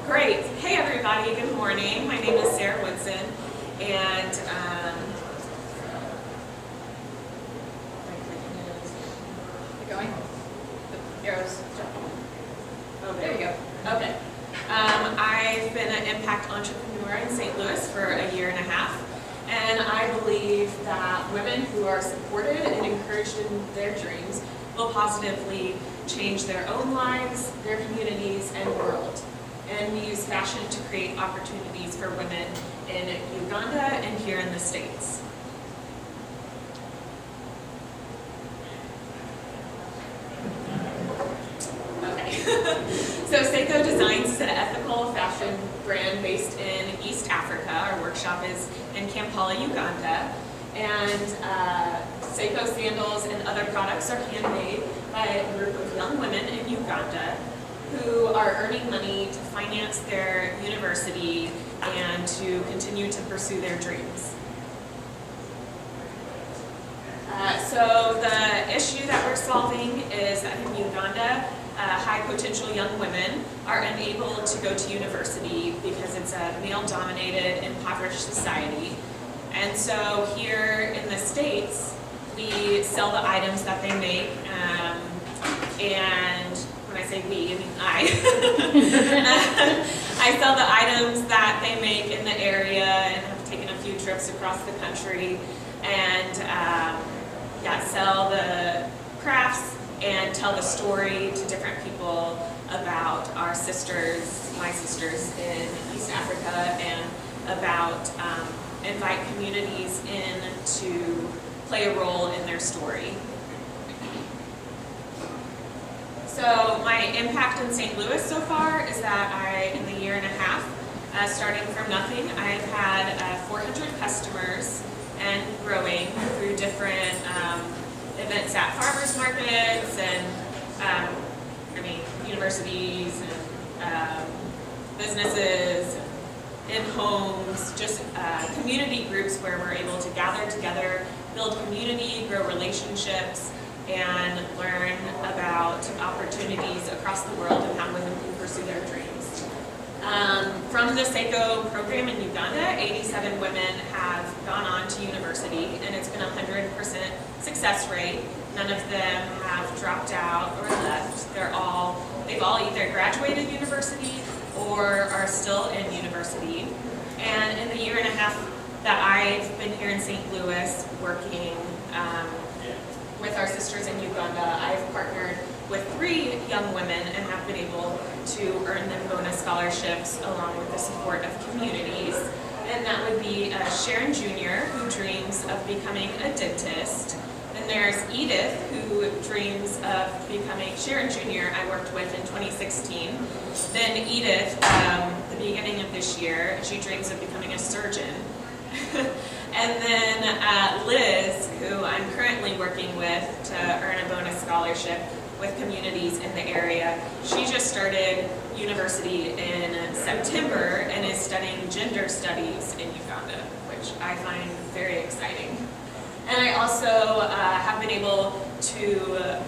Great. Hey everybody, good morning. My name is Woodson, and Keep going. The arrows. oh, There you go. Okay. I've been an impact entrepreneur in St. Louis for a year and a half, and I believe that women who are supported and encouraged in their dreams will positively change their own lives, their communities, and world. And we use fashion to create opportunities for women in Uganda and here in the States. Okay. So SSeko Designs is an ethical fashion brand based in East Africa. Our workshop is in Kampala, Uganda. And SSeko sandals and other products are handmade by a group of young women in Uganda who are earning money to finance their university and to continue to pursue their dreams. So the issue that we're solving is that in Uganda, high potential young women are unable to go to university because it's a male-dominated, impoverished society. And so here in the States, we sell the items that they make, and when I say we, I mean I. I sell the items that they make in the area and have taken a few trips across the country and sell the crafts and tell the story to different people about our sisters, my sisters in East Africa, and about invite communities in to play a role in their story. So my impact in St. Louis so far is that in the year and a half, starting from nothing, I've had 400 customers and growing through different events at farmers markets and universities and businesses, in homes, just community groups where we're able to gather together, build community, grow relationships, and learn about opportunities across the world and how women can pursue their dreams. From the SSeko program in Uganda, 87 women have gone on to university, and it's been a 100% success rate. None of them have dropped out or left. They've all either graduated university or are still in university. And in the year and a half that I've been here in St. Louis working with our sisters in Uganda, I've partnered with 3 young women and have been able to earn them bonus scholarships along with the support of communities. And that would be Sharon Jr., who dreams of becoming a dentist. Then there's Edith, who dreams of becoming, Sharon Jr. I worked with in 2016. Then Edith, the beginning of this year, she dreams of becoming a surgeon. And then Liz, who I'm currently working with to earn a bonus scholarship with communities in the area. She just started university in September and is studying gender studies in Uganda, which I find very exciting. And I also have been able to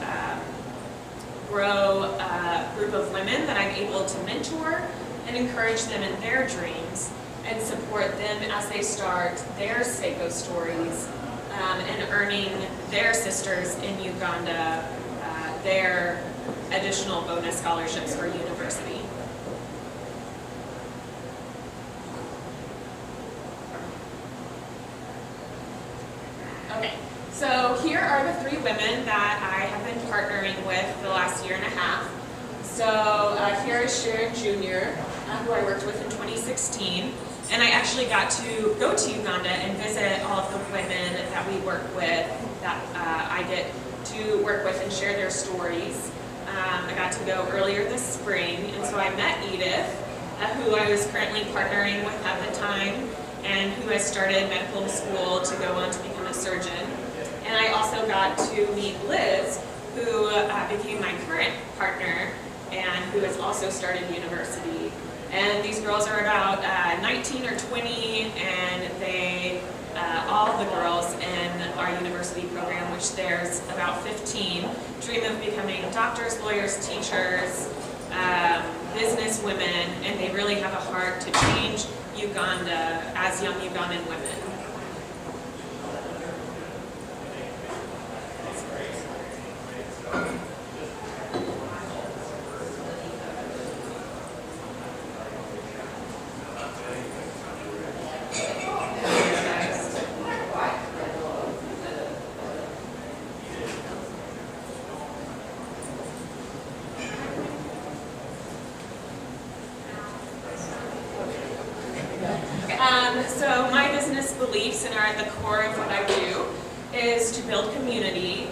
grow a group of women that I'm able to mentor and encourage them in their dreams and support them as they start their SSeko stories and earning their sisters in Uganda their additional bonus scholarships for university. Okay, so here are the 3 women that I have been partnering with the last year and a half. So here is Sharon Jr., who I worked with in 2016. And I actually got to go to Uganda and visit all of the women that we work with, that I get to work with and share their stories. I got to go earlier this spring, and so I met Edith, who I was currently partnering with at the time, and who has started medical school to go on to become a surgeon. And I also got to meet Liz, who became my current partner, and who has also started university. And these girls are about 19 or 20, and they, all the girls in our university program, which there's about 15, dream of becoming doctors, lawyers, teachers, business women, and they really have a heart to change Uganda as young Ugandan women. So my business beliefs and are at the core of what I do is to build community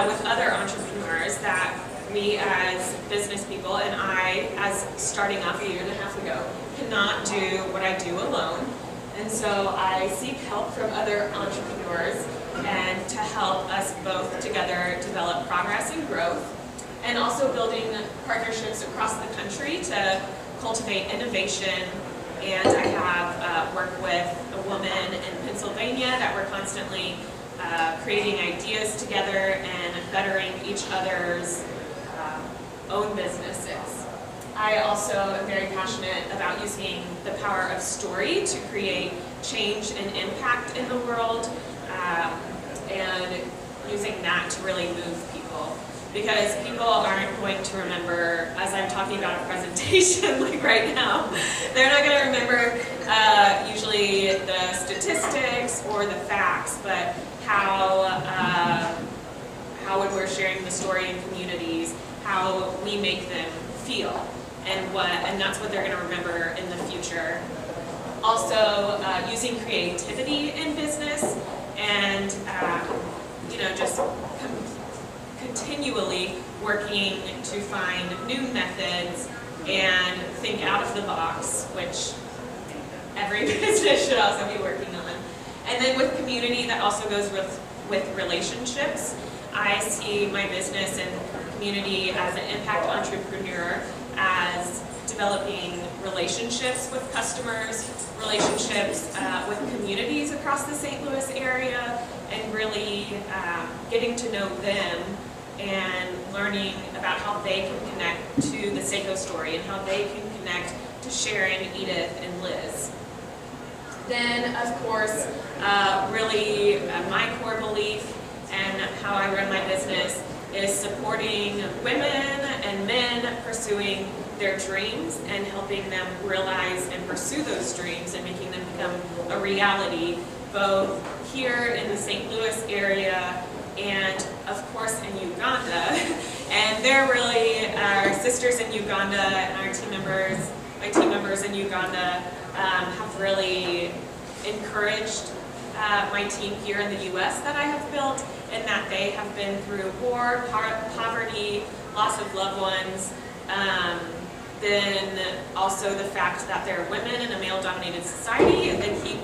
with other entrepreneurs that we as business people and I, as starting off a year and a half ago, cannot do what I do alone. And so I seek help from other entrepreneurs and to help us both together develop progress and growth, and also building partnerships across the country to cultivate innovation. And I have worked with a woman in Pennsylvania that we're constantly creating ideas together and bettering each other's own businesses. I also am very passionate about using the power of story to create change and impact in the world, and using that to really move people. Because people aren't going to remember, as I'm talking about a presentation like right now, they're not going to remember usually the statistics or the facts, but how when we're sharing the story in communities, how we make them feel, and that's what they're going to remember in the future. Also, using creativity in business, and just continually working to find new methods and think out of the box, which every business should also be working on. And then with community, that also goes with relationships. I see my business and community as an impact entrepreneur as developing relationships with customers, relationships with communities across the St. Louis area, and really getting to know them and learning about how they can connect to the SSeko story and how they can connect to Sharon, Edith, and Liz. Then, of course, really my core belief and how I run my business is supporting women and men pursuing their dreams and helping them realize and pursue those dreams and making them become a reality, both here in the St. Louis area and, of course, in Uganda. And they're really our sisters in Uganda, and our team members, my team members in Uganda, have really encouraged my team here in the U.S. that I have built, and that they have been through war, poverty, loss of loved ones, then also the fact that they're women in a male-dominated society, and they keep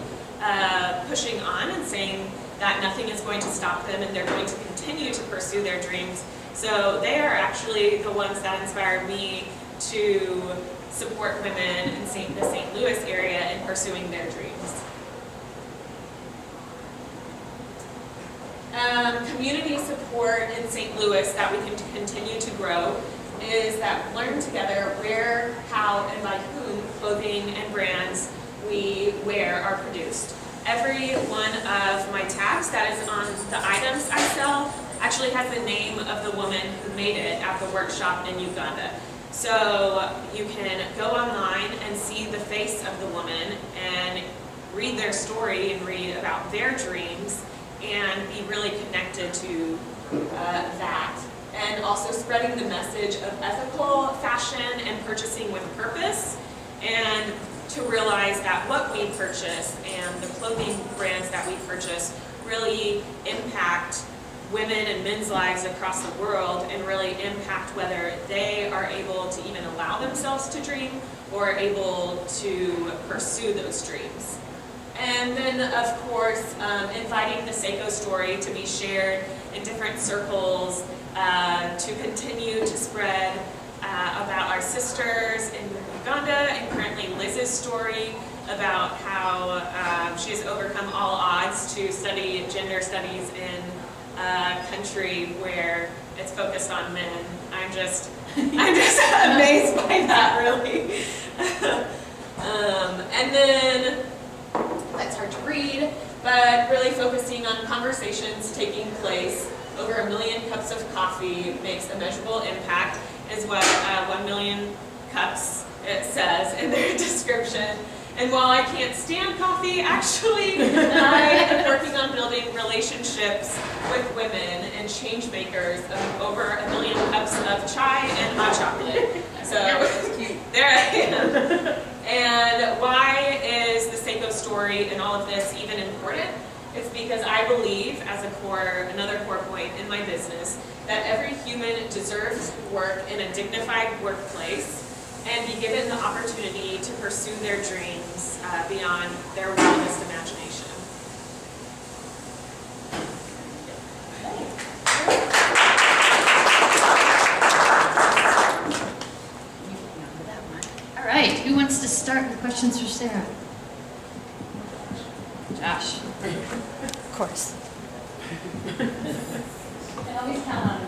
pushing on and saying that nothing is going to stop them and they're going to continue to pursue their dreams. So they are actually the ones that inspire me to support women in the St. Louis area in pursuing their dreams. Community support in St. Louis that we can continue to grow is that learn together where, how, and by whom clothing and brands we wear are produced. Every one of my tags that is on the items I sell actually has the name of the woman who made it at the workshop in Uganda. So you can go online and see the face of the woman and read their story and read about their dreams and be really connected to that. And also spreading the message of ethical fashion and purchasing with purpose, and to realize that what we purchase and the clothing brands that we purchase really impact women and men's lives across the world, and really impact whether they are able to even allow themselves to dream or able to pursue those dreams. And then, of course, inviting the SSeko story to be shared in different circles, to continue to spread about our sisters in Uganda, and currently Liz's story about how she has overcome all odds to study gender studies in a country where it's focused on men. I'm just I'm just amazed by that, really. And then, that's hard to read, but really focusing on conversations taking place over 1 million cups of coffee makes a measurable impact, is what 1 million cups it says in their description. And while I can't stand coffee, actually, I am working on building relationships with women and change makers of over 1 million cups of chai and hot chocolate. So there I am. And why is the SSeko story and all of this even important? It's because I believe, as another core point in my business, that every human deserves work in a dignified workplace and be given the opportunity to pursue their dreams beyond their wildest imagination. All right, who wants to start with questions for Sarah? Josh. Of course. And always count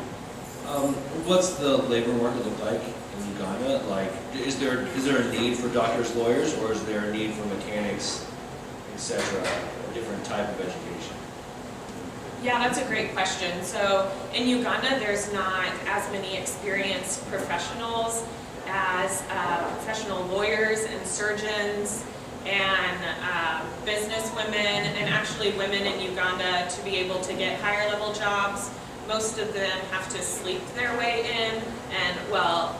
on What's the labor market look like in Uganda? Like, is there a need for doctors, lawyers, or is there a need for mechanics, etc., a different type of education? Yeah, that's a great question. So in Uganda, there's not as many experienced professionals as professional lawyers and surgeons and business women, and actually women in Uganda, to be able to get higher level jobs. Most of them have to sleep their way in and, well,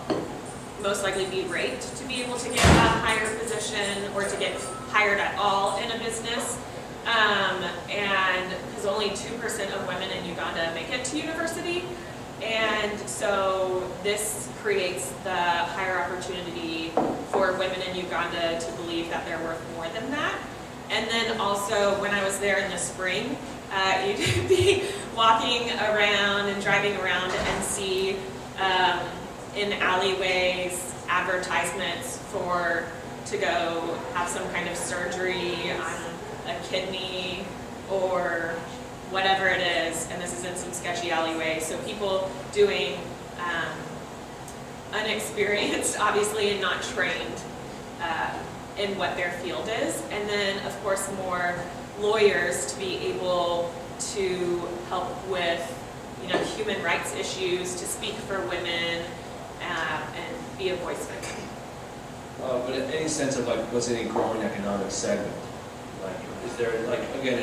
most likely be raped to be able to get a higher position or to get hired at all in a business. And because only 2% of women in Uganda make it to university. And so this creates the higher opportunity for women in Uganda to believe that they're worth more than that. And then also, when I was there in the spring, you'd be walking around and driving around and see in alleyways advertisements to go have some kind of surgery on a kidney or whatever it is, and this is in some sketchy alleyway. So people doing unexperienced, obviously, and not trained in what their field is. And then, of course, more lawyers to be able to help with, human rights issues, to speak for women, and be a voice for them. But in any sense of what's any growing economic segment? Like, is there again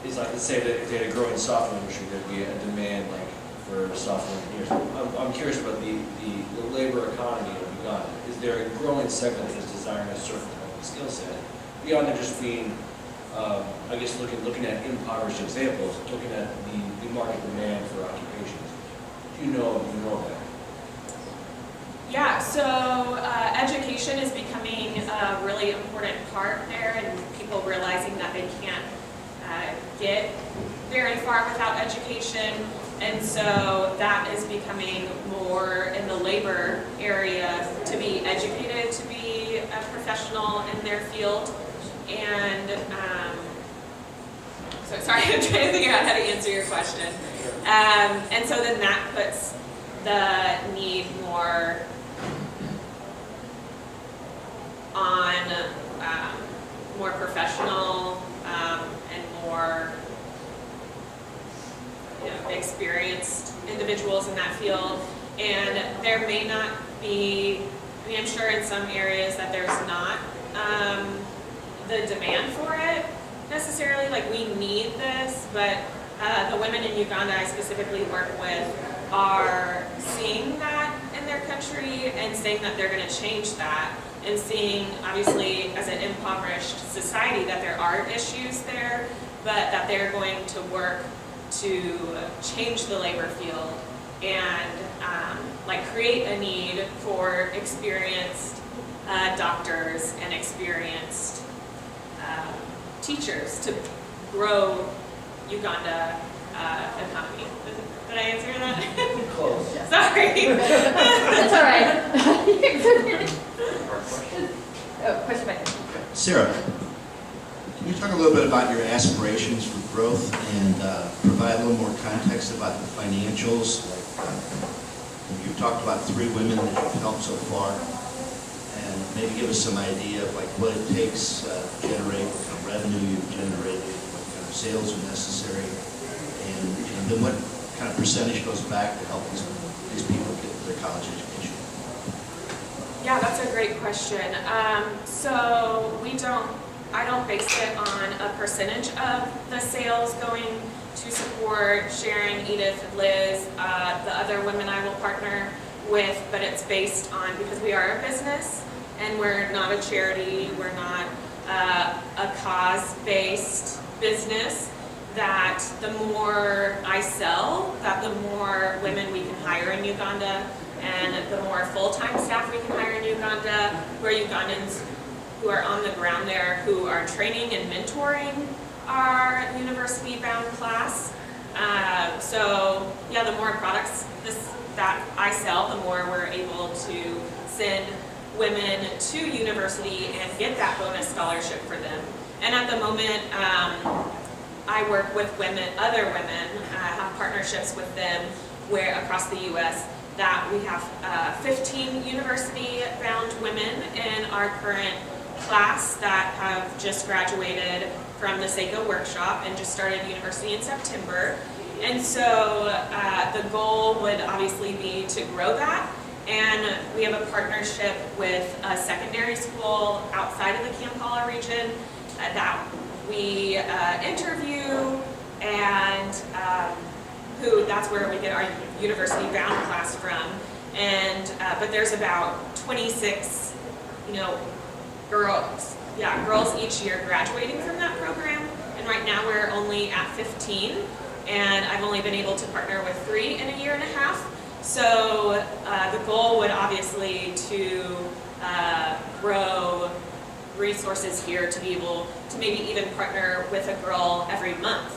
let's say that if they had a growing software industry, there'd be a demand for software engineers. I'm curious about the labor economy of Uganda. Is there a growing segment that is desiring a certain type of skill set beyond it just being, looking at impoverished examples, looking at the market demand for occupations? Do you know that? Yeah, so education is becoming a really important part there, and people realizing that they can't get very far without education, and so that is becoming more in the labor area, to be educated, to be a professional in their field. And so sorry, I'm trying to figure out how to answer your question. And so then that puts the need more on more professional and more experienced individuals in that field. And there may not be, I'm sure in some areas that there's not the demand for it necessarily, we need this, but the women in Uganda I specifically work with are seeing that in their country and saying that they're going to change that, and seeing, obviously, as an impoverished society, that there are issues there, but that they're going to work to change the labor field and create a need for experienced doctors and experienced teachers to grow Uganda economy. Did I answer that? Close. Sorry. That's all right. Oh, question back there. Sarah, can you talk a little bit about your aspirations for growth and provide a little more context about the financials? Like, You've talked about 3 women that you've helped so far, and maybe give us some idea of like what it takes to generate, what kind of revenue you've generated, what kind of sales are necessary, and then what kind of percentage goes back to help these people get their college education. Yeah, that's a great question. So I don't base it on a percentage of the sales going to support Sharon, Edith, Liz, the other women I will partner with, but it's based on, because we are a business and we're not a charity, we're not a cause-based business, that the more I sell, that the more women we can hire in Uganda, and the more full-time staff we can hire in Uganda, who are Ugandans who are on the ground there, who are training and mentoring our university-bound class. So yeah, the more products that I sell, the more we're able to send women to university and get that bonus scholarship for them. And at the moment, I work with other women, have partnerships with them where across the U.S. that we have 15 university-bound women in our current class that have just graduated from the SSeko workshop and just started university in September. And so the goal would obviously be to grow that. And we have a partnership with a secondary school outside of the Kampala region that we interview, and that's where we get our university-bound class from. And but there's about 26, girls each year graduating from that program. And right now we're only at 15, and I've only been able to partner with 3 in a year and a half. So the goal would obviously to grow resources here to be able to maybe even partner with a girl every month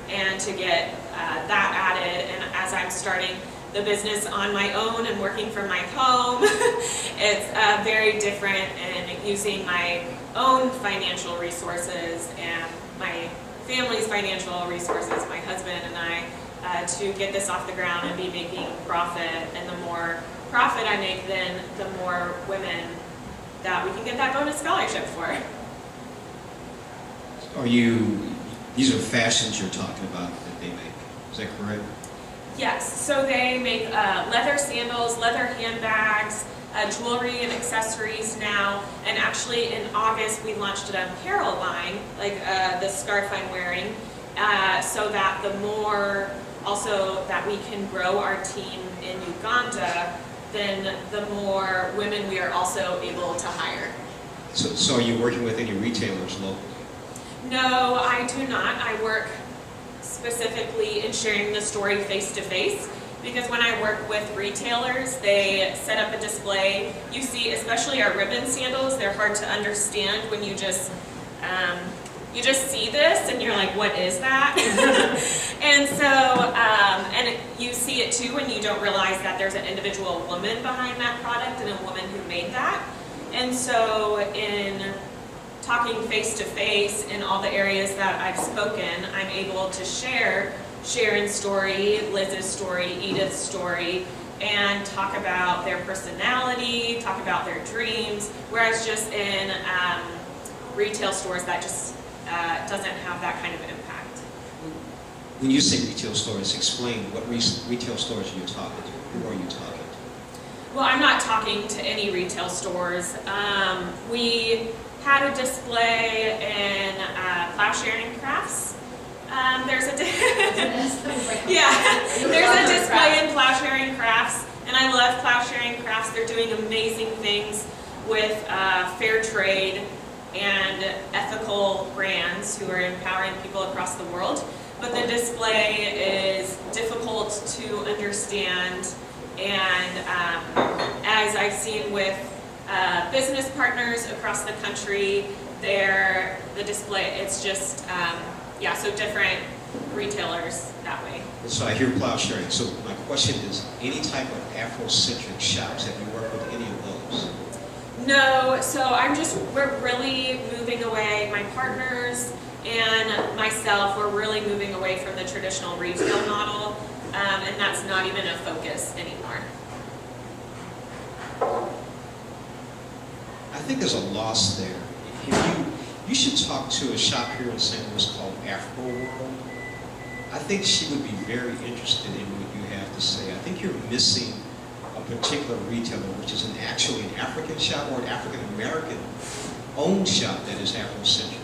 and to get that added. And as I'm starting the business on my own and working from my home, it's very different, and using my own financial resources and my family's financial resources, my husband and I, to get this off the ground and be making profit. And the more profit I make, then the more women that we can get that bonus scholarship for. These are fashions you're talking about that they make, is that correct? Yes, so they make leather sandals, leather handbags, jewelry and accessories now, and actually in August we launched an apparel line, like the scarf I'm wearing, so that the more also that we can grow our team in Uganda, then the more women we are also able to hire. So are you working with any retailers locally? No, I do not. I work specifically in sharing the story face-to-face, because when I work with retailers, they set up a display. You see, especially our ribbon sandals, they're hard to understand when you just see this and you're like, what is that? And so, and you see it too when you don't realize that there's an individual woman behind that product and a woman who made that. And so in talking face-to-face in all the areas that I've spoken, I'm able to share Sharon's story, Liz's story, Edith's story, and talk about their personality, talk about their dreams, whereas just in retail stores that just doesn't have that kind of impact. When you say retail stores, explain what retail stores are you talking to? Who are you talking to? Well, I'm not talking to any retail stores. We had a display in Plowsharing Crafts. There's a display in Plowsharing Crafts, and I love Plowsharing Crafts. They're doing amazing things with fair trade and ethical brands who are empowering people across the world. But the display is difficult to understand, and as I've seen with business partners across the country, the display, it's just, so different retailers that way. So I hear plowsharing. So my question is, any type of Afrocentric shops, have you worked with any of those? No, so we're really moving away, my partners and myself, we're really moving away from the traditional retail model. and that's not even a focus anymore. I think there's a loss there. You should talk to a shop here in St. Louis called Afro World. I think she would be very interested in what you have to say. I think you're missing a particular retailer, which is actually an African shop or an African-American owned shop that is Afrocentric.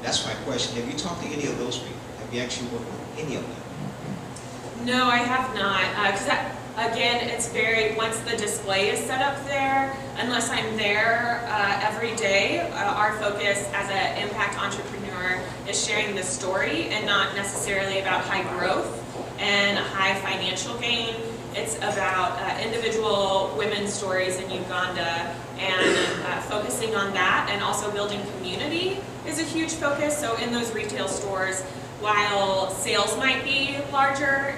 That's my question. Have you talked to any of those people? Have you actually worked with any of them? No, I have not, because again, it's once the display is set up there, unless I'm there every day, our focus as an impact entrepreneur is sharing the story and not necessarily about high growth and high financial gain. It's about individual women's stories in Uganda and focusing on that, and also building community is a huge focus. So in those retail stores, while sales might be larger,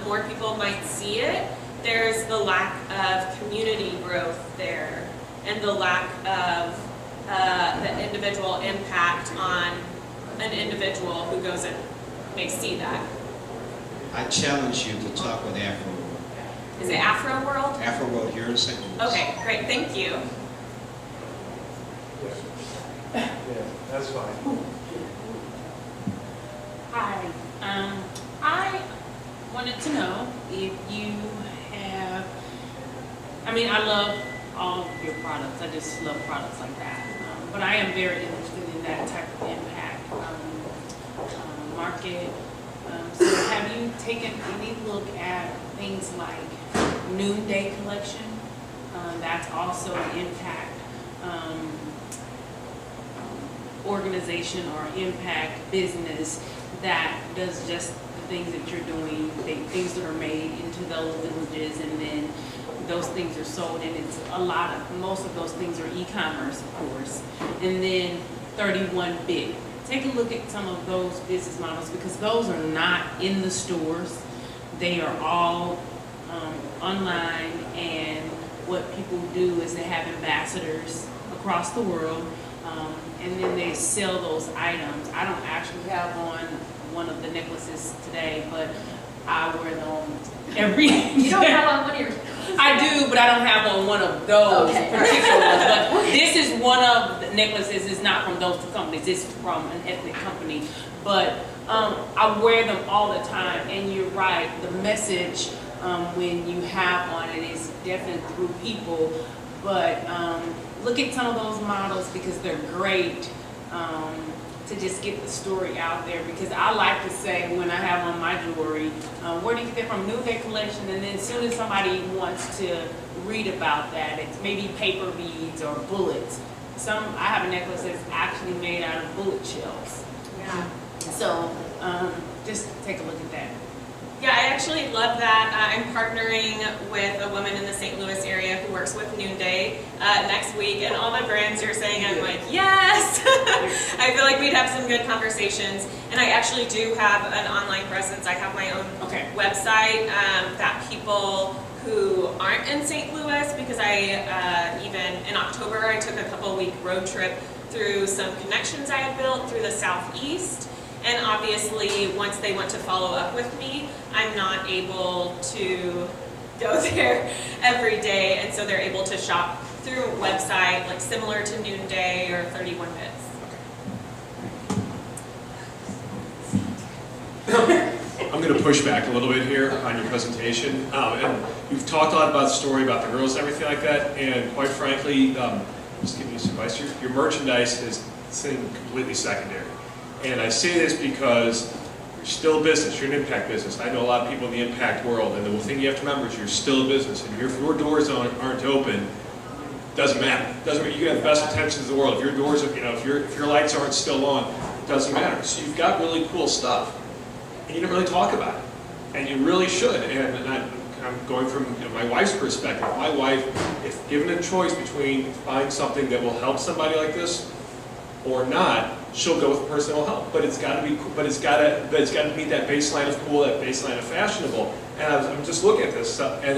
more people might see it, there's the lack of community growth there and the lack of the individual impact on an individual who goes and may see that. I challenge you to talk with Afro World. Is it Afro World? Afro World here in St. Louis. Okay, great, thank you. Yeah, that's fine. Hi, I wanted to know if you have, I love all of your products, I just love products like that, but I am very interested in that type of impact market. So have you taken any look at things like Noonday Collection? That's also an impact organization or impact business that does just the things that you're doing, things that are made into those villages, and then those things are sold, and it's most of those things are e-commerce, of course, and then 31-bit. Take a look at some of those business models, because those are not in the stores. They are all online, and what people do is they have ambassadors across the world, and then they sell those items. I don't actually have one of the necklaces today, but I wear them every You don't have on one of your... I do, but I don't have on one of those Okay. particular ones. But this is one of the necklaces. It's not from those two companies. It's from an ethnic company. But I wear them all the time. And you're right. The message when you have on it is definitely through people. But look at some of those models, because they're great to just get the story out there. Because I like to say, when I have on my jewelry, where do you get that from? Noonday Collection. And then as soon as somebody wants to read about that, it's maybe paper beads or bullets. I have a necklace that's actually made out of bullet shells. Yeah. So just take a look at that. Yeah, I actually love that. I'm partnering with a woman in the St. Louis area who works with Noonday next week, and all the brands you're saying, I'm like, yes! I feel like we'd have some good conversations. And I actually do have an online presence. I have my own website that people who aren't in St. Louis, because even in October, I took a couple-week road trip through some connections I had built through the Southeast. And obviously, once they want to follow up with me, I'm not able to go there every day, and so they're able to shop through a website like similar to Noonday or 31 Bits. I'm going to push back a little bit here on your presentation. And you've talked a lot about the story, about the girls and everything like that, and quite frankly, just giving you some advice, your merchandise is sitting completely secondary. And I say this because you're still a business, you're an impact business. I know a lot of people in the impact world, and the thing you have to remember is you're still a business. And if your doors aren't open, doesn't matter. Doesn't matter. You can have the best intentions in the world. If your doors, if your lights aren't still on, it doesn't matter. So you've got really cool stuff, and you don't really talk about it, and you really should. And I'm going from my wife's perspective. My wife, if given a choice between buying something that will help somebody like this or not, she'll go with the person that will help. But it's got to be, it's got to meet that baseline of cool, that baseline of fashionable. And I'm just looking at this stuff, and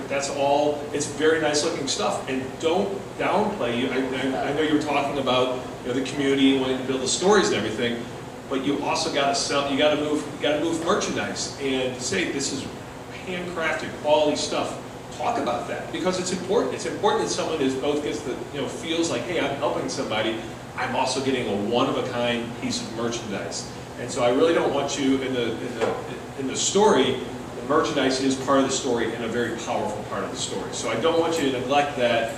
that's all. It's very nice looking stuff. And don't downplay. I know you were talking about the community and wanting to build the stories and everything. but you also got to sell. You got to move merchandise and say this is handcrafted quality stuff. Talk about that because it's important. It's important that someone is both gets the feels like, hey, I'm helping somebody. I'm also getting a one-of-a-kind piece of merchandise. And so I really don't want you in the story. The merchandise is part of the story and a very powerful part of the story. So I don't want you to neglect that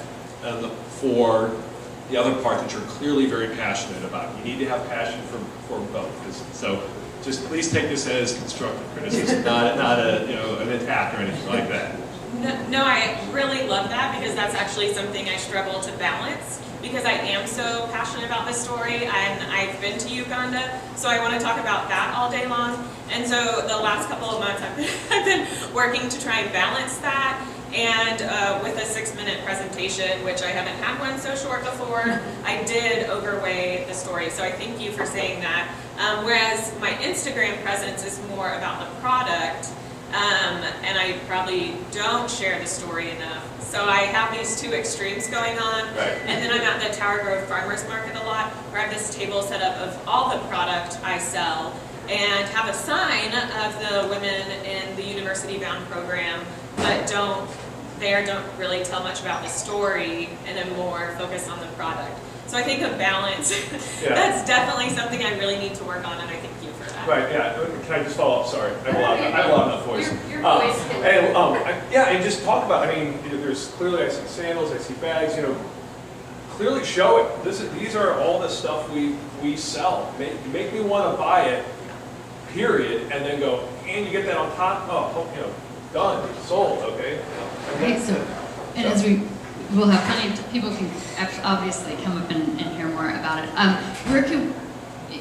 for the other part that you're clearly very passionate about. You need to have passion for both. So just please take this as constructive criticism, not an attack or anything like that. No, I really love that because that's actually something I struggle to balance because I am so passionate about this story and I've been to Uganda, so I want to talk about that all day long. And so the last couple of months I've been working to try and balance that. And with a 6-minute presentation, which I haven't had one so short before, I did overweigh the story. So I thank you for saying that. Whereas my Instagram presence is more about the product, and I probably don't share the story enough. So I have these two extremes going on. Right. And then I'm at the Tower Grove Farmers Market a lot, where I have this table set up of all the product I sell, and have a sign of the women in the University Bound program, but don't really tell much about the story and am more focused on the product. So I think a balance, Yeah. that's definitely something I really need to work on, and I thank you for that. Right, yeah. Can I just follow up? Sorry. I have a lot enough voice. Your voice. And just talk about, there's clearly, I see sandals, I see bags, clearly show it. These are all the stuff we sell. Make me want to buy it, period, and then go, and you get that on top, done, sold, okay? Okay, so, and as we'll have plenty of people can obviously come up and hear more about it. Where can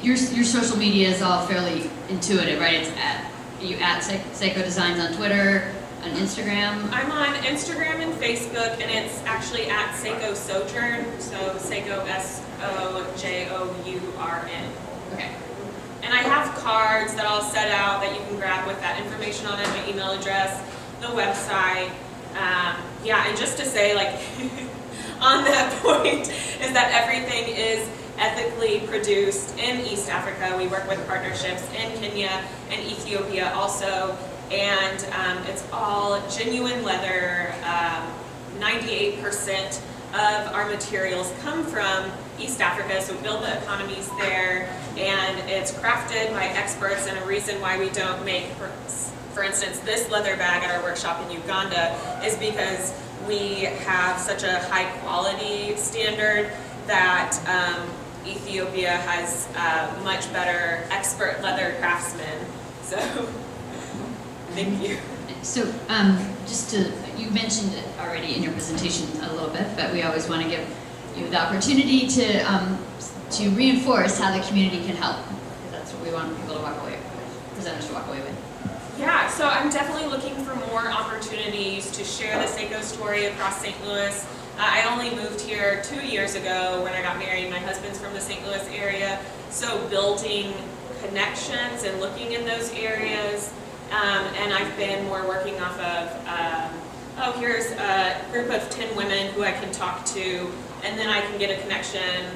your social media is all fairly intuitive, right? It's at SSeko Designs on Twitter, on Instagram. I'm on Instagram and Facebook, and it's actually at SSeko Sojourn, so SSeko SOJOURN. Okay. And I have cards that I'll set out that you can grab with that information on it, my email address, the website. And just to say, on that point, is that everything is ethically produced in East Africa. We work with partnerships in Kenya and Ethiopia also, and it's all genuine leather. 98% of our materials come from East Africa, so we build the economies there, and it's crafted by experts, and a reason why we don't make, for instance, this leather bag at our workshop in Uganda is because we have such a high quality standard that Ethiopia has much better expert leather craftsmen. So, thank you. So, you mentioned it already in your presentation a little bit, but we always want to give you the opportunity to reinforce how the community can help. Because that's what we want people to walk away with, presenters to walk away with. Yeah, so I'm definitely looking for more opportunities to share the SSeko story across St. Louis. I only moved here 2 years ago when I got married. My husband's from the St. Louis area, so building connections and looking in those areas. And I've been more working off of, here's a group of 10 women who I can talk to, and then I can get a connection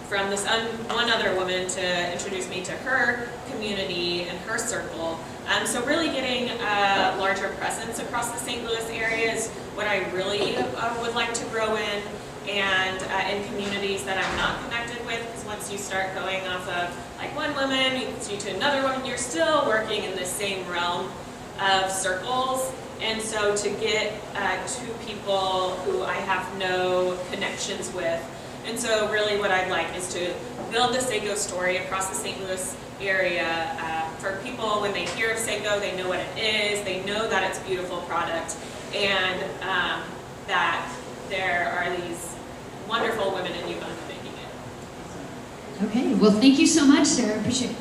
from this one other woman to introduce me to her community and her circle. So really getting a larger presence across the St. Louis area is what I really would like to grow in, and in communities that I'm not connected with, because once you start going off of one woman leads you to another woman, you're still working in the same realm of circles. And so to get to people who I have no connections with. And so really what I'd like is to build the SSeko story across the St. Louis area. For people, when they hear of SSeko, they know what it is, they know that it's a beautiful product, and that there are these wonderful women in Uganda making it. Okay, well, thank you so much, Sarah. I appreciate it.